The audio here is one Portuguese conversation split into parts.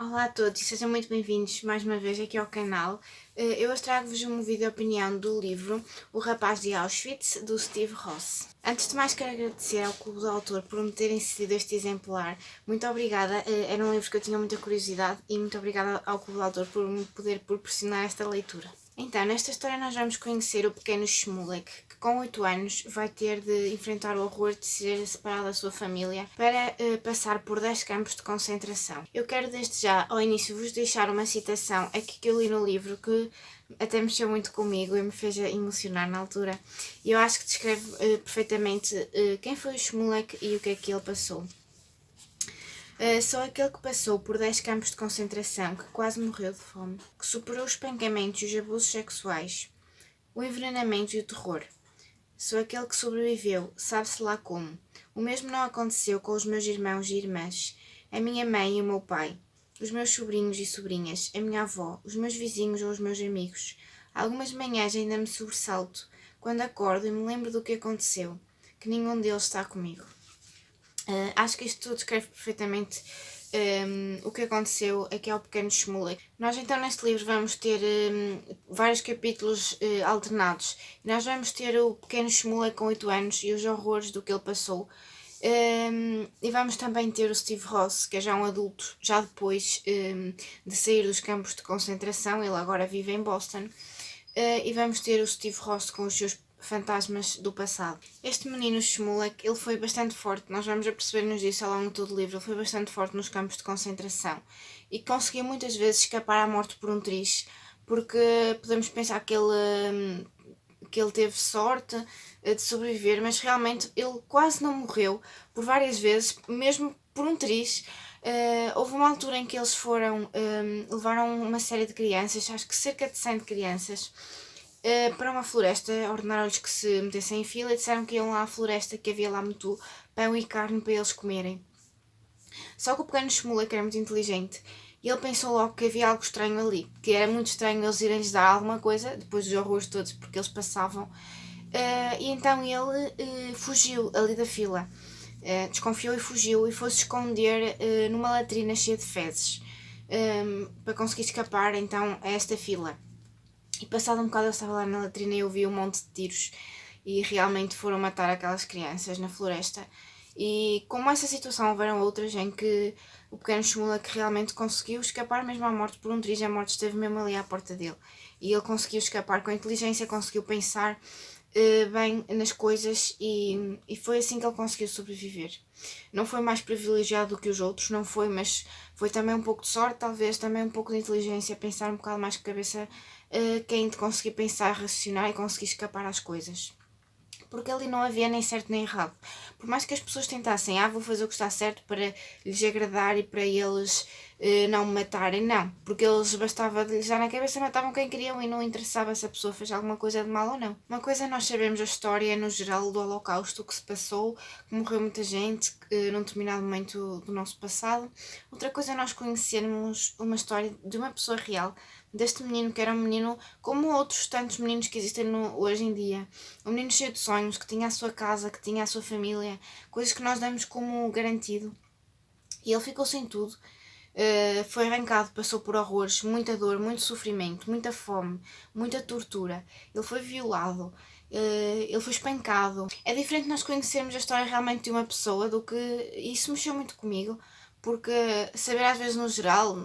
Olá a todos e sejam muito bem-vindos mais uma vez aqui ao canal. Eu hoje trago-vos um vídeo de opinião do livro O Rapaz de Auschwitz, do Steve Ross. Antes de mais, quero agradecer ao Clube do Autor por me terem cedido este exemplar. Muito obrigada, era um livro que eu tinha muita curiosidade e muito obrigada ao Clube do Autor por me poder proporcionar esta leitura. Então, nesta história nós vamos conhecer o pequeno Shmulek, que com 8 anos vai ter de enfrentar o horror de ser separado da sua família para passar por 10 campos de concentração. Eu quero desde já, ao início, vos deixar uma citação aqui que eu li no livro que até mexeu muito comigo e me fez emocionar na altura. E eu acho que descreve perfeitamente quem foi o Shmulek e o que é que ele passou. Sou aquele que passou por 10 campos de concentração, que quase morreu de fome, que superou os espancamentos e os abusos sexuais, o envenenamento e o terror. Sou aquele que sobreviveu, sabe-se lá como. O mesmo não aconteceu com os meus irmãos e irmãs, a minha mãe e o meu pai, os meus sobrinhos e sobrinhas, a minha avó, os meus vizinhos ou os meus amigos. Algumas manhãs ainda me sobressalto, quando acordo e me lembro do que aconteceu, que nenhum deles está comigo. Acho que isto tudo descreve perfeitamente o que aconteceu aqui ao pequeno Shmulek. Nós então neste livro vamos ter vários capítulos alternados. Nós vamos ter o pequeno Shmulek com 8 anos e os horrores do que ele passou. E vamos também ter o Steve Ross, que é já um adulto, já depois de sair dos campos de concentração. Ele agora vive em Boston. E vamos ter o Steve Ross com os seus fantasmas do passado. Este menino Shmulek, ele foi bastante forte, nós vamos perceber-nos disso ao longo de todo o livro, ele foi bastante forte nos campos de concentração e conseguiu muitas vezes escapar à morte por um triz, porque podemos pensar que ele teve sorte de sobreviver, mas realmente ele quase não morreu por várias vezes, mesmo por um triz. Houve uma altura em que eles levaram uma série de crianças, acho que cerca de 100 crianças, para uma floresta. Ordenaram-lhes que se metessem em fila e disseram que iam lá à floresta, que havia lá muito pão e carne para eles comerem. Só que o pequeno Shmulek era muito inteligente e ele pensou logo que havia algo estranho ali, que era muito estranho eles irem-lhes dar alguma coisa, depois dos horrores todos, porque eles passavam. E então ele fugiu ali da fila. Desconfiou e fugiu e foi-se esconder numa latrina cheia de fezes para conseguir escapar então a esta fila. E passado um bocado eu estava lá na latrina e eu vi um monte de tiros e realmente foram matar aquelas crianças na floresta. E como essa situação houveram outras em que o pequeno Shmulek realmente conseguiu escapar mesmo à morte por um triz, a morte esteve mesmo ali à porta dele. E ele conseguiu escapar com inteligência, conseguiu pensar bem nas coisas e foi assim que ele conseguiu sobreviver. Não foi mais privilegiado do que os outros, não foi, mas foi também um pouco de sorte, talvez também um pouco de inteligência, pensar um bocado mais com a cabeça quente, conseguir pensar, raciocinar e conseguir escapar às coisas. Porque ali não havia nem certo nem errado. Por mais que as pessoas tentassem, vou fazer o que está certo para lhes agradar e para eles não me matarem, não. Porque eles bastava de lhes dar na cabeça, matavam quem queriam e não interessava se a pessoa fez alguma coisa de mal ou não. Uma coisa é nós sabemos a história no geral do Holocausto, o que se passou, que morreu muita gente num determinado momento do nosso passado. Outra coisa é nós conhecermos uma história de uma pessoa real, deste menino que era um menino como outros tantos meninos que existem hoje em dia. Um menino cheio de sonhos, que tinha a sua casa, que tinha a sua família, coisas que nós damos como garantido. E ele ficou sem tudo. Foi arrancado, passou por horrores, muita dor, muito sofrimento, muita fome, muita tortura. Ele foi violado, ele foi espancado. É diferente nós conhecermos a história realmente de uma pessoa do que... Isso mexeu muito comigo, porque saber às vezes no geral,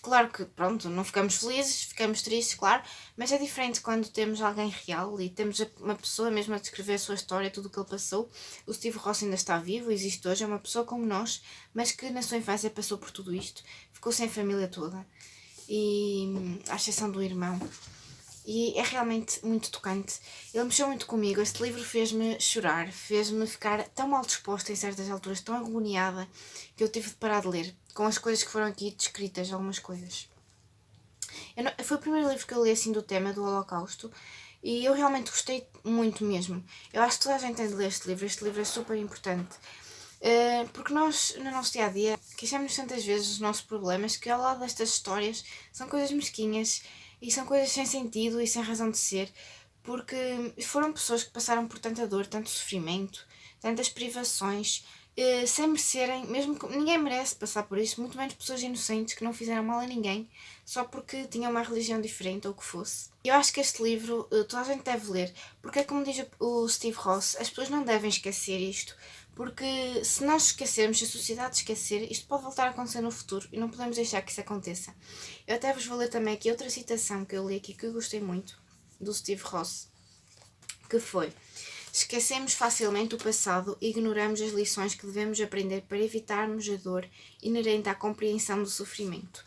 claro que pronto, não ficamos felizes, ficamos tristes, claro, mas é diferente quando temos alguém real e temos uma pessoa mesmo a descrever a sua história, tudo o que ele passou. O Steve Ross ainda está vivo, existe hoje, é uma pessoa como nós, mas que na sua infância passou por tudo isto, ficou sem a família toda, e à exceção do irmão. E é realmente muito tocante. Ele mexeu muito comigo. Este livro fez-me chorar, fez-me ficar tão mal disposta em certas alturas, tão agoniada, que eu tive de parar de ler, com as coisas que foram aqui descritas, algumas coisas. Foi o primeiro livro que eu li assim do tema do Holocausto e eu realmente gostei muito mesmo. Eu acho que toda a gente tem de ler este livro é super importante. Porque nós, no nosso dia a dia, queixamos tantas vezes os nossos problemas que ao lado destas histórias são coisas mesquinhas e são coisas sem sentido e sem razão de ser, porque foram pessoas que passaram por tanta dor, tanto sofrimento, tantas privações, sem merecerem, mesmo que ninguém merece passar por isso, muito menos pessoas inocentes que não fizeram mal a ninguém, só porque tinham uma religião diferente ou o que fosse. Eu acho que este livro toda a gente deve ler, porque é como diz o Steve Ross, as pessoas não devem esquecer isto, porque se nós esquecermos, se a sociedade esquecer, isto pode voltar a acontecer no futuro e não podemos deixar que isso aconteça. Eu até vos vou ler também aqui outra citação que eu li aqui que eu gostei muito, do Steve Ross, que foi: esquecemos facilmente o passado e ignoramos as lições que devemos aprender para evitarmos a dor inerente à compreensão do sofrimento.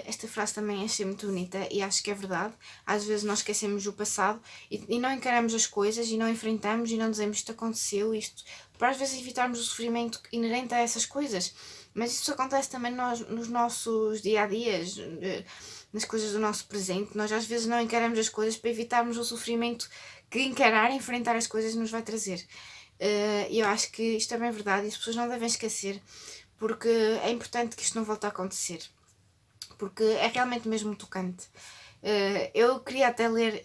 Esta frase também achei muito bonita e acho que é verdade. Às vezes nós esquecemos o passado e não encaramos as coisas e não enfrentamos e não dizemos isto aconteceu, isto, para às vezes evitarmos o sofrimento inerente a essas coisas. Mas isso acontece também nos nossos dia-a-dias, nas coisas do nosso presente. Nós às vezes não encaramos as coisas para evitarmos o sofrimento que encarar e enfrentar as coisas nos vai trazer. E eu acho que isto é bem verdade e as pessoas não devem esquecer, porque é importante que isto não volte a acontecer, porque é realmente mesmo tocante. Eu queria até ler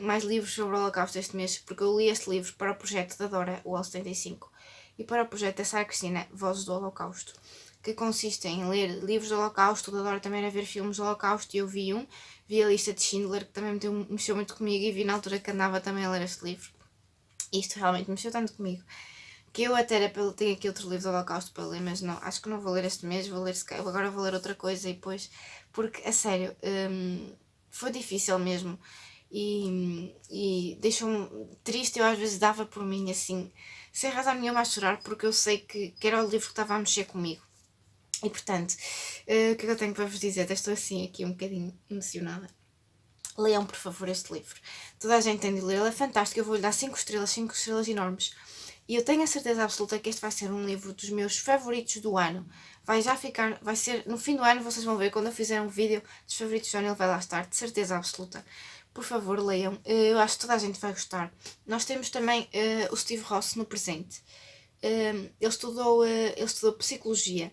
mais livros sobre o Holocausto este mês, porque eu li este livro para o projeto da Dora, o L75, e para o projeto da Sara Cristina, Vozes do Holocausto, que consiste em ler livros do Holocausto. Da Dora também era ver filmes do Holocausto, e eu vi a Lista de Schindler, que também mexeu muito comigo, e vi na altura que andava também a ler este livro. E isto realmente mexeu tanto comigo, que eu até tenho aqui outro livro do Holocausto para ler, mas não, acho que não vou ler este mês, agora vou ler outra coisa e depois, porque a sério, foi difícil mesmo e deixou-me triste. Eu às vezes dava por mim assim, sem razão nenhuma, a chorar, porque eu sei que era o livro que estava a mexer comigo. E portanto, o que é que eu tenho para vos dizer? Até estou assim aqui um bocadinho emocionada. Leiam, por favor, este livro. Toda a gente tem de ler, ele é fantástico. Eu vou-lhe dar 5 estrelas enormes. E eu tenho a certeza absoluta que este vai ser um livro dos meus favoritos do ano. Vai ser, no fim do ano, vocês vão ver, quando eu fizer um vídeo dos favoritos do ano, ele vai lá estar, de certeza absoluta. Por favor, leiam. Eu acho que toda a gente vai gostar. Nós temos também o Steve Ross no presente. Ele estudou psicologia.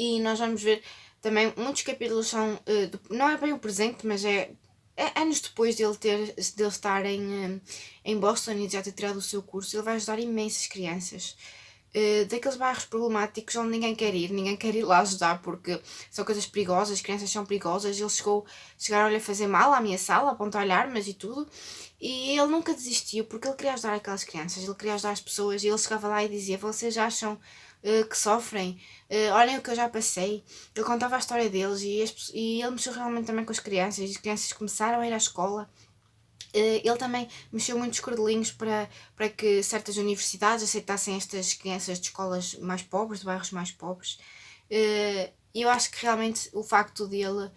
E nós vamos ver também muitos capítulos são, não é bem o presente, mas é anos depois dele estar em Boston e já ter tirado o seu curso. Ele vai ajudar imensas crianças daqueles bairros problemáticos onde ninguém quer ir lá ajudar porque são coisas perigosas, as crianças são perigosas. Ele chegaram a fazer mal, a ameaçá-lo, a apontar-lhe armas e tudo, e ele nunca desistiu porque ele queria ajudar aquelas crianças, ele queria ajudar as pessoas, e ele chegava lá e dizia: vocês acham que sofrem? Olhem o que eu já passei. Ele contava a história deles e ele mexeu realmente também com as crianças, e as crianças começaram a ir à escola. Ele também mexeu muitos cordelinhos para que certas universidades aceitassem estas crianças de escolas mais pobres, de bairros mais pobres. E eu acho que realmente o facto de ele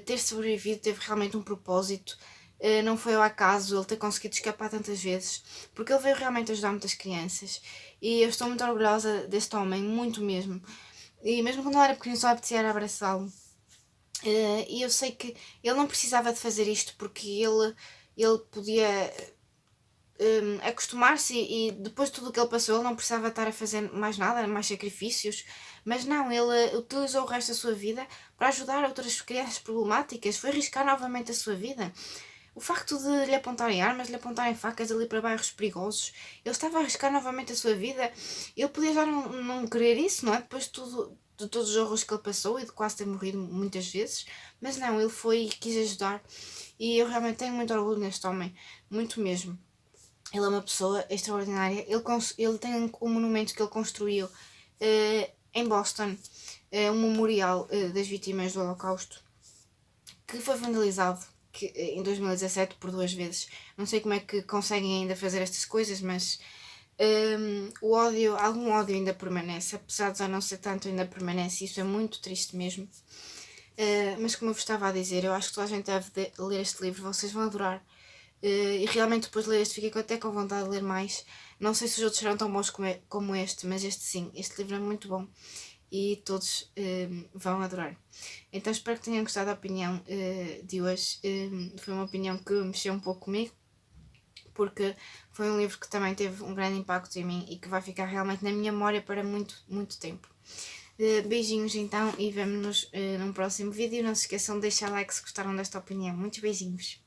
ter sobrevivido teve realmente um propósito. Não foi ao acaso ele ter conseguido escapar tantas vezes, porque ele veio realmente ajudar muitas crianças. E eu estou muito orgulhosa deste homem, muito mesmo. E mesmo quando ele era pequenino, só apetecia abraçá-lo. E eu sei que ele não precisava de fazer isto, porque ele podia acostumar-se e depois de tudo o que ele passou, ele não precisava estar a fazer mais nada, mais sacrifícios. Mas não, ele utilizou o resto da sua vida para ajudar outras crianças problemáticas, foi arriscar novamente a sua vida. O facto de lhe apontarem armas, de lhe apontarem facas ali para bairros perigosos, ele estava a arriscar novamente a sua vida. Ele podia já não querer isso, não é? Depois de todos os horrores que ele passou e de quase ter morrido muitas vezes. Mas não, ele foi e quis ajudar. E eu realmente tenho muito orgulho neste homem, muito mesmo. Ele é uma pessoa extraordinária. Ele tem um monumento que ele construiu em Boston, um memorial das vítimas do Holocausto, que foi vandalizado em 2017 por 2 vezes. Não sei como é que conseguem ainda fazer estas coisas, mas algum ódio ainda permanece, apesar de já não ser tanto, ainda permanece, e isso é muito triste mesmo. Mas como eu vos estava a dizer, eu acho que toda a gente deve ler este livro, vocês vão adorar. E realmente depois de ler este fiquei até com vontade de ler mais. Não sei se os outros serão tão bons como este, mas este sim, este livro é muito bom e todos vão adorar. Então espero que tenham gostado da opinião de hoje. Foi uma opinião que mexeu um pouco comigo, porque foi um livro que também teve um grande impacto em mim e que vai ficar realmente na minha memória para muito, muito tempo. Beijinhos então e vemo-nos num próximo vídeo. Não se esqueçam de deixar like se gostaram desta opinião. Muitos beijinhos!